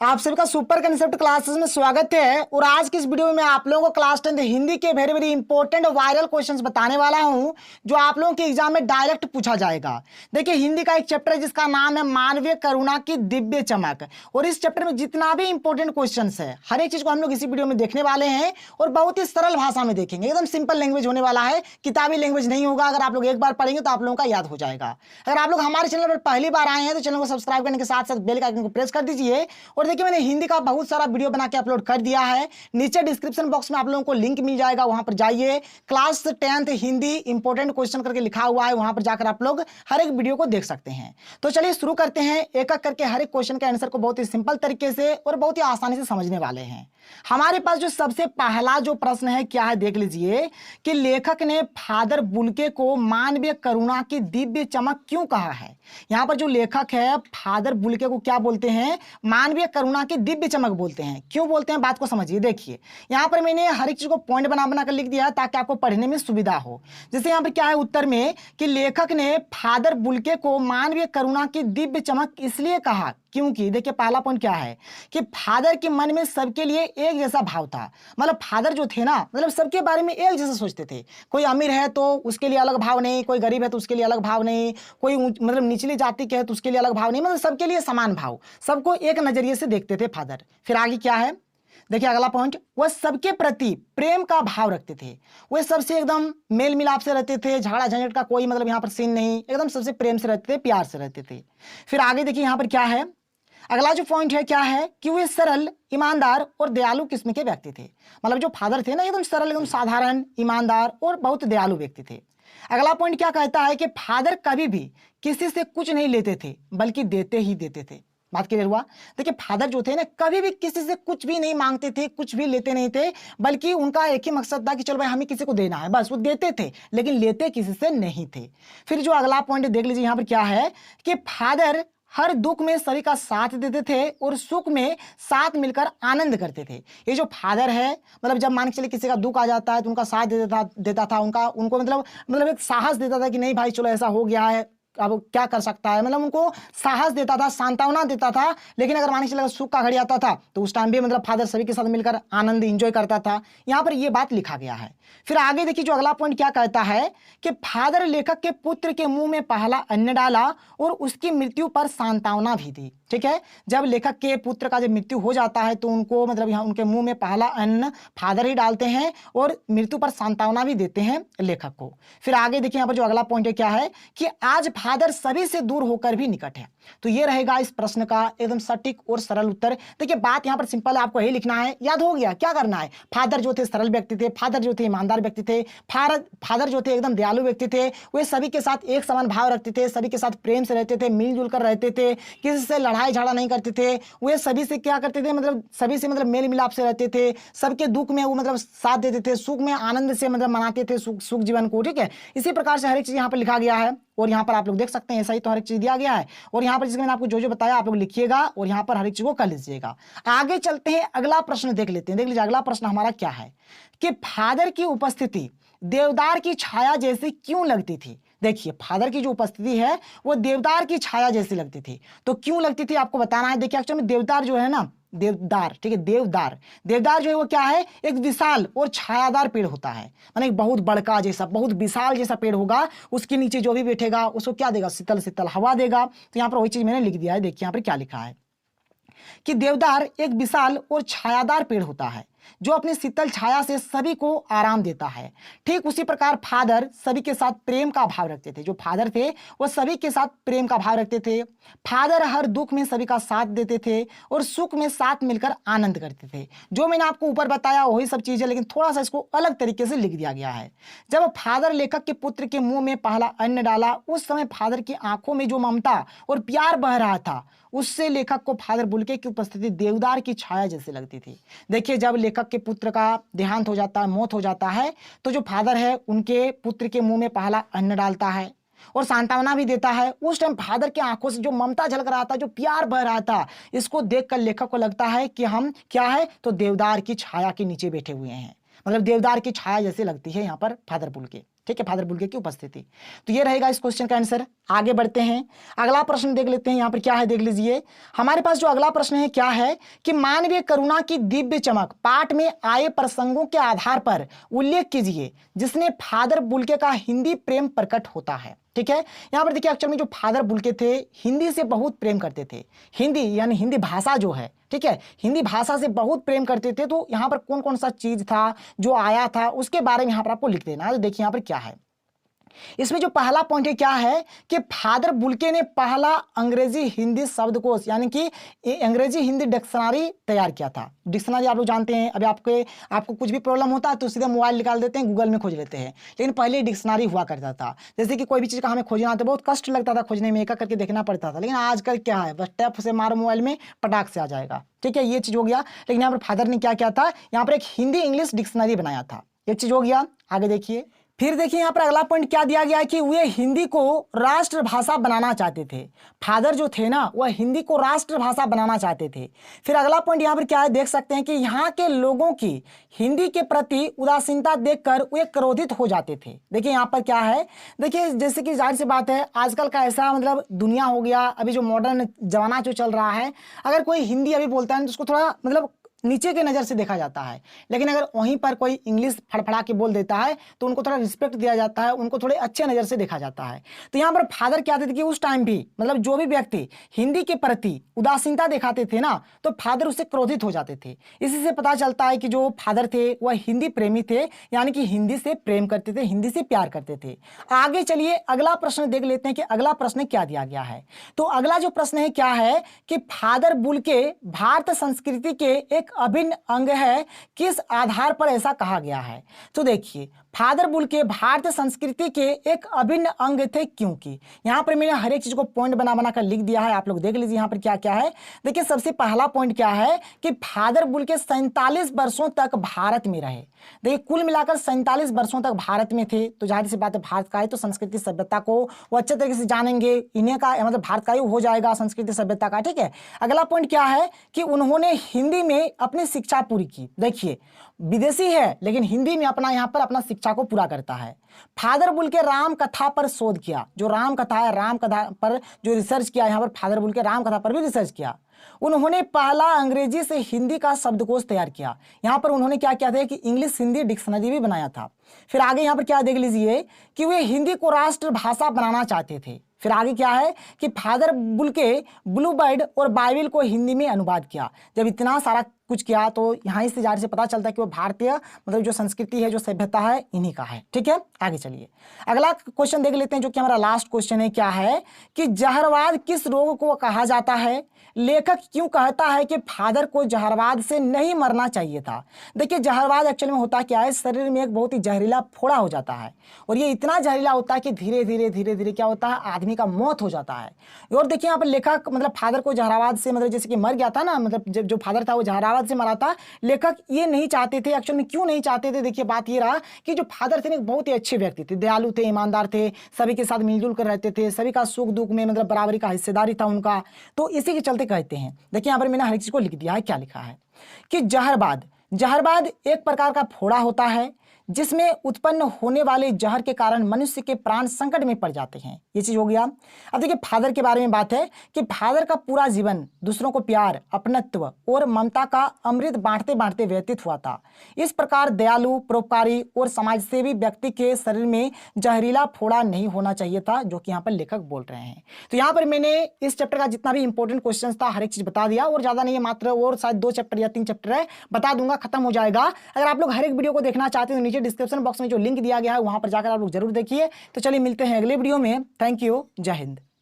आप सभी का सुपर कंसेप्ट क्लासेस में स्वागत है। और आज की इस वीडियो में मैं आप लोगों को क्लास 10 हिंदी के very very important viral questions बताने वाला हूं जो आप लोगों के एग्जाम में डायरेक्ट पूछा जाएगा। देखिए, हिंदी का एक चैप्टर है जिसका नाम है मानवीय करुणा की दिव्य चमक। और इस चैप्टर में जितना भी इंपॉर्टेंट क्वेश्चन है हर एक चीज को हम लोग इसी वीडियो में देखने वाले हैं और बहुत ही सरल भाषा में देखेंगे। एकदम सिंपल लैंग्वेज होने वाला है, किताबी लैंग्वेज नहीं होगा। अगर आप लोग एक बार पढ़ेंगे तो आप लोगों का याद हो जाएगा। अगर आप लोग हमारे चैनल पर पहली बार आए हैं तो चैनल को सब्सक्राइब करने के साथ साथ बेल आइकन को प्रेस कर दीजिए। और देखिए, मैंने हिंदी का बहुत सारा वीडियो बना के अपलोड कर दिया है। नीचे डिस्क्रिप्शन बॉक्स में आप लोगों को लिंक मिल जाएगा, वहां पर जाइए। Class 10th Hindi important question करके लिखा हुआ है, वहां पर जाकर आप लोग हर एक वीडियो को देख सकते हैं। तो चलिए शुरू करते हैं। एक एक करके हर एक क्वेश्चन के आंसर को बहुत ही सिंपल तरीके से और बहुत ही आसानी से समझने वाले हैं। हमारे पास जो सबसे पहला जो प्रश्न है क्या है, देख लीजिए कि लेखक ने फादर बुल्के को मानवीय करुणा की दिव्य चमक क्यों कहा है। यहां पर जो लेखक है फादर बुल्के को क्या बोलते हैं, मानवीय करुणा की दिव्य चमक बोलते हैं। क्यों बोलते हैं बात को समझिए। देखिए, यहां पर मैंने हर एक चीज को पॉइंट बना बना कर लिख दिया है ताकि आपको पढ़ने में सुविधा हो। जैसे यहां पर क्या है उत्तर में कि लेखक ने फादर बुल्के को मानवीय करुणा की दिव्य चमक इसलिए कहा क्योंकि, देखिए पहला पॉइंट क्या है कि फादर के मन में सबके लिए एक जैसा भाव था। मतलब फादर जो थे ना, मतलब सबके बारे में एक जैसा सोचते थे। कोई अमीर है तो उसके लिए अलग भाव नहीं, कोई गरीब है तो उसके लिए अलग भाव नहीं, कोई मतलब निचली जाति के है तो उसके लिए अलग भाव नहीं, मतलब सबके लिए समान भाव, सबको एक नजरिए से देखते थे फादर। फिर आगे क्या है, देखिए अगला पॉइंट, वह सबके प्रति प्रेम का भाव रखते थे। वह सबसे एकदम मेल मिलाप से रहते थे, झगड़ा झंझट का कोई मतलब यहाँ पर सीन नहीं, एकदम सबसे प्रेम से रहते थे, प्यार से रहते थे। फिर आगे देखिए यहाँ पर क्या है, अगला जो पॉइंट है क्या है कि वे सरल, ईमानदार और दयालु किस्म के व्यक्ति थे। मतलब जो फादर थे ना, एकदम सरल, एकदम साधारण, ईमानदार और बहुत दयालु व्यक्ति थे। अगला पॉइंट क्या कहता है कि फादर कभी भी किसी से कुछ नहीं लेते थे बल्कि देते ही देते थे। बात क्लियर हुआ। देखिए फादर जो थे ना, कभी भी किसी से कुछ भी नहीं मांगते थे, कुछ भी लेते नहीं थे, बल्कि उनका एक ही मकसद था कि चलो भाई हमें किसी को देना है, बस वो देते थे लेकिन लेते किसी से नहीं थे। फिर जो अगला पॉइंट देख लीजिए यहाँ पर क्या है कि फादर हर दुख में सभी का साथ देते थे और सुख में साथ मिलकर आनंद करते थे। ये जो फादर है, मतलब जब मान के चले किसी का दुख आ जाता है तो उनका साथ देता था उनको मतलब एक साहस देता था कि नहीं भाई चलो ऐसा हो गया है, अब क्या कर सकता है, मतलब उनको साहस देता था, सांत्वना देता था। लेकिन अगर मान के चले सुख का घड़ी आता था तो उस टाइम भी मतलब फादर सभी के साथ मिलकर आनंद एंजॉय करता था। यहाँ पर ये बात लिखा गया है। फिर आगे देखिए जो अगला पॉइंट क्या कहता है कि फादर लेखक के पुत्र के मुंह में पहला अन्न डाला और उसकी मृत्यु पर सांत्वना भी दी। ठीक है, जब लेखक के पुत्र का जब मृत्यु हो जाता है तो उनको मतलब यहाँ उनके मुंह में पहला अन्न फादर ही डालते हैं और मृत्यु पर सांत्वना भी देते हैं लेखक को। फिर आगे देखिए यहाँ पर जो अगला पॉइंट है क्या है कि आज फादर सभी से दूर होकर भी निकट है। तो ये रहेगा इस प्रश्न का एकदम सटीक और सरल उत्तर। देखिए बात यहाँ पर सिंपल है, आपको यही लिखना है, याद हो गया क्या करना है। फादर जो थे सरल व्यक्ति थे, फादर जो थे ईमानदार व्यक्ति थे, फादर जो थे एकदम दयालु व्यक्ति थे, वे सभी के साथ एक समान भाव रखते थे, सभी के साथ प्रेम से रहते थे, मिलजुल कर रहते थे, किसी से लड़ाई झगड़ा नहीं करते थे। वे सभी से क्या करते थे, मतलब सभी से मतलब मेल मिलाप से रहते थे, सबके दुख में वो मतलब साथ देते थे, सुख में आनंद से मतलब मनाते थे सुख जीवन को। ठीक है, इसी प्रकार से हर एक चीज यहाँ पर लिखा गया है और यहाँ पर आप लोग देख सकते हैं ऐसा ही तो हर एक चीज दिया गया है। और यहाँ पर जिसमें मैंने आपको जो जो बताया आप लोग लिखिएगा और यहाँ पर हर एक चीज को कर लीजिएगा। आगे चलते हैं, अगला प्रश्न देख लेते हैं। देख लीजिए अगला प्रश्न हमारा क्या है कि फादर की उपस्थिति देवदार की छाया जैसी क्यों लगती थी। देखिए फादर की जो उपस्थिति है वो देवदार की छाया जैसी लगती थी। तो क्यों लगती थी आपको बताना है। देखिए एक्चुअली में देवदार जो है ना, देवदार, ठीक है, देवदार जो है वो क्या है, एक विशाल और छायादार पेड़ होता है। माने एक बहुत बड़का जैसा, बहुत विशाल जैसा पेड़ होगा, उसके नीचे जो भी बैठेगा उसको क्या देगा, शीतल शीतल हवा देगा। तो यहाँ पर वही चीज मैंने लिख दिया है। देखिए यहाँ पर क्या लिखा है कि देवदार एक विशाल और छायादार पेड़ होता है जो अपनी शीतल छाया से सभी को आराम देता है। ठीक उसी प्रकार फादर सभी के साथ प्रेम का भाव रखते थे। जो फादर थे वो सभी के साथ प्रेम का भाव रखते थे। फादर हर दुख में सभी का साथ देते थे और सुख में साथ मिलकर आनंद करते थे। जो मैंने आपको ऊपर बताया वही सब चीजें, लेकिन थोड़ा सा इसको अलग तरीके से लिख दिया गया है। जब फादर लेखक के पुत्र के मुंह में पहला अन्न डाला, उस समय फादर की आंखों में जो ममता और प्यार बह रहा था उससे लेखक को फादर बुल्के की उपस्थिति देवदार की छाया जैसी लगती थी। देखिए जब लेखक के पुत्र का देहांत हो जाता है, मौत हो जाता है, तो जो फादर है उनके पुत्र के मुंह में पहला अन्न डालता है और सांत्वना भी देता है। उस टाइम फादर की आंखों से जो ममता झलक रहा था, जो प्यार बह रहा था, इसको देखकर लेखक को लगता है कि हम क्या है, तो देवदार की छाया के नीचे बैठे हुए हैं। मतलब देवदार की छाया जैसे लगती है यहाँ पर फादर बुल्के। ठीक है, फादर बुल्के की उपस्थिति। तो ये रहेगा इस क्वेश्चन का आंसर। आगे बढ़ते हैं, अगला प्रश्न देख लेते हैं। यहाँ पर क्या है देख लीजिए, हमारे पास जो अगला प्रश्न है क्या है कि मानवीय करुणा की दिव्य चमक पाठ में आए प्रसंगों के आधार पर उल्लेख कीजिए जिसने फादर बुल्के का हिंदी प्रेम प्रकट होता है। ठीक है, यहाँ पर देखिए एक्चुअल में जो फादर बुल्के थे हिंदी से बहुत प्रेम करते थे, हिंदी यानी हिंदी भाषा जो है, ठीक है, हिंदी भाषा से बहुत प्रेम करते थे। तो यहाँ पर कौन कौन सा चीज था जो आया था उसके बारे में यहाँ पर आपको लिख देना है। तो देखिए यहाँ पर क्या है, इसमें जो पहला पॉइंट है क्या है कि फादर बुल्के ने पहला अंग्रेजी हिंदी शब्दकोश यानी कि अंग्रेजी हिंदी डिक्शनरी तैयार किया था। डिक्शनरी आप लोग जानते हैं, अभी आपको कुछ भी प्रॉब्लम होता है तो सीधे मोबाइल निकाल देते हैं, गूगल में खोज लेते हैं, लेकिन पहले डिक्शनरी हुआ करता था। जैसे कि कोई भी चीज़ का हमें खोजना था बहुत कष्ट लगता था खोजने में, एक करके देखना पड़ता था, लेकिन आजकल क्या है बस टैप से मारो मोबाइल में पटाख से आ जाएगा। ठीक है, ये चीज़ हो गया। लेकिन यहाँ पर फादर ने क्या किया था, यहाँ पर एक हिंदी इंग्लिश डिक्शनरी बनाया था, एक चीज़ हो गया। आगे देखिए, फिर देखिए यहाँ पर अगला पॉइंट क्या दिया गया है कि वे हिंदी को राष्ट्रभाषा बनाना चाहते थे। फादर जो थे ना वह हिंदी को राष्ट्रभाषा बनाना चाहते थे। फिर अगला पॉइंट यहाँ पर क्या है देख सकते हैं कि यहाँ के लोगों की हिंदी के प्रति उदासीनता देखकर वे क्रोधित हो जाते थे। देखिए यहाँ पर क्या है, देखिए जैसे कि जाहिर सी बात है आजकल का ऐसा मतलब दुनिया हो गया, अभी जो मॉडर्न जमाना जो चल रहा है, अगर कोई हिंदी अभी बोलता है तो उसको थोड़ा मतलब नीचे के नज़र से देखा जाता है, लेकिन अगर वहीं पर कोई इंग्लिश फड़फड़ा के बोल देता है तो उनको थोड़ा रिस्पेक्ट दिया जाता है, उनको थोड़े अच्छे नज़र से देखा जाता है। तो यहाँ पर फादर क्या थे कि उस टाइम भी मतलब जो भी व्यक्ति हिंदी के प्रति उदासीनता दिखाते थे ना तो फादर उससे क्रोधित हो जाते थे। इसी से पता चलता है कि जो फादर थे वह हिंदी प्रेमी थे, यानी कि हिंदी से प्रेम करते थे, हिंदी से प्यार करते थे। आगे चलिए अगला प्रश्न देख लेते हैं कि अगला प्रश्न क्या दिया गया है। तो अगला जो प्रश्न है क्या है कि फादर बुल्के भारत संस्कृति के एक अभिन्न अंग है, किस आधार पर ऐसा कहा गया है। तो देखिए फादर बुल्के भारतीय संस्कृति के एक अभिन्न अंग थे क्योंकि यहाँ पर मैंने हर एक चीज को पॉइंट बना बना कर लिख दिया है, आप लोग देख लीजिए यहाँ पर क्या क्या है। देखिए सबसे पहला पॉइंट क्या है कि फादर बुल्के 47 वर्षों तक भारत में रहे। देखिए कुल मिलाकर 47 वर्षों तक भारत में थे, तो जाहिर सी बात है भारत का है तो संस्कृति सभ्यता को वो अच्छे तरीके से जानेंगे, इन्हें का मतलब भारत का ही हो जाएगा संस्कृति सभ्यता का। ठीक है, अगला पॉइंट क्या है कि उन्होंने हिंदी में अपनी शिक्षा पूरी की। देखिए विदेशी है लेकिन हिंदी में अपना यहाँ पर अपना शिक्षा को पूरा करता है। फादर बुल्के राम कथा पर शोध किया, जो राम कथा है राम कथा पर जो रिसर्च किया, यहाँ पर फादर बुल्के राम कथा पर भी रिसर्च किया। उन्होंने पहला अंग्रेजी से हिंदी का शब्दकोश तैयार किया, यहाँ पर उन्होंने क्या किया था कि इंग्लिश हिंदी डिक्शनरी भी बनाया था। फिर आगे यहाँ पर क्या देख लीजिए कि वे हिंदी को राष्ट्रभाषा बनाना चाहते थे। फिर आगे क्या है कि फादर बुल्के ब्लू बर्ड और बाइबल को हिंदी में अनुवाद किया। जब इतना सारा कुछ किया तो यहाँ से जाहिर से पता चलता है कि वो भारतीय मतलब जो संस्कृति है जो सभ्यता है इन्हीं का है। ठीक है, आगे चलिए अगला क्वेश्चन देख लेते हैं जो कि हमारा लास्ट क्वेश्चन है। क्या है कि जहरवाद किस रोग को कहा जाता है, लेखक क्यों कहता है कि फादर को जहरवाद से नहीं मरना चाहिए था। देखिए जहरवाद एक्चुअली में होता क्या है, शरीर में एक बहुत ही जहरीला फोड़ा हो जाता है और ये इतना जहरीला होता है कि धीरे धीरे क्या होता है आदमी का मौत हो जाता है। और देखिए यहाँ पर लेखक मतलब फादर को जहरवाद से मतलब जैसे कि मर गया था ना, मतलब जो फादर था वो जहरवाद से मरा था। लेखक ये नहीं चाहते थे, एक्चुअल में क्यों नहीं चाहते थे, देखिए बात ये रहा कि जो फादर थे बहुत ही अच्छे व्यक्ति थे, दयालु थे, ईमानदार थे, सभी के साथ मिलजुल कर रहते थे, सभी का सुख दुख में मतलब बराबरी का हिस्सेदारी था उनका। तो इसी के चलते कहते हैं, देखिए यहाँ पर मैंने हर एक चीज को लिख दिया है, क्या लिखा है कि जहरबाद एक प्रकार का फोड़ा होता है जिसमें उत्पन्न होने वाले जहर के कारण मनुष्य के प्राण संकट में पड़ जाते हैं। ये चीज हो गया। अब देखिए फादर के बारे में बात है कि फादर का पूरा जीवन दूसरों को प्यार, अपनत्व और ममता का अमृत बांटते बांटते व्यतीत हुआ था। इस प्रकार दयालु, परोपकारी और समाजसेवी व्यक्ति के शरीर में जहरीला फोड़ा नहीं होना चाहिए था, जो कि यहाँ पर लेखक बोल रहे हैं। तो यहाँ पर मैंने इस चैप्टर का जितना भी इंपॉर्टेंट क्वेश्चन था हर एक चीज बता दिया, और ज्यादा नहीं है, मात्र और शायद 2 चैप्टर या 3 चैप्टर है, बता दूंगा, खत्म हो जाएगा। अगर आप लोग हर एक वीडियो को देखना चाहते हैं तो नीचे डिस्क्रिप्शन बॉक्स में जो लिंक दिया गया है वहां पर जाकर आप लोग जरूर देखिए। तो चलिए मिलते हैं अगले वीडियो में। थैंक यू, जय हिंद।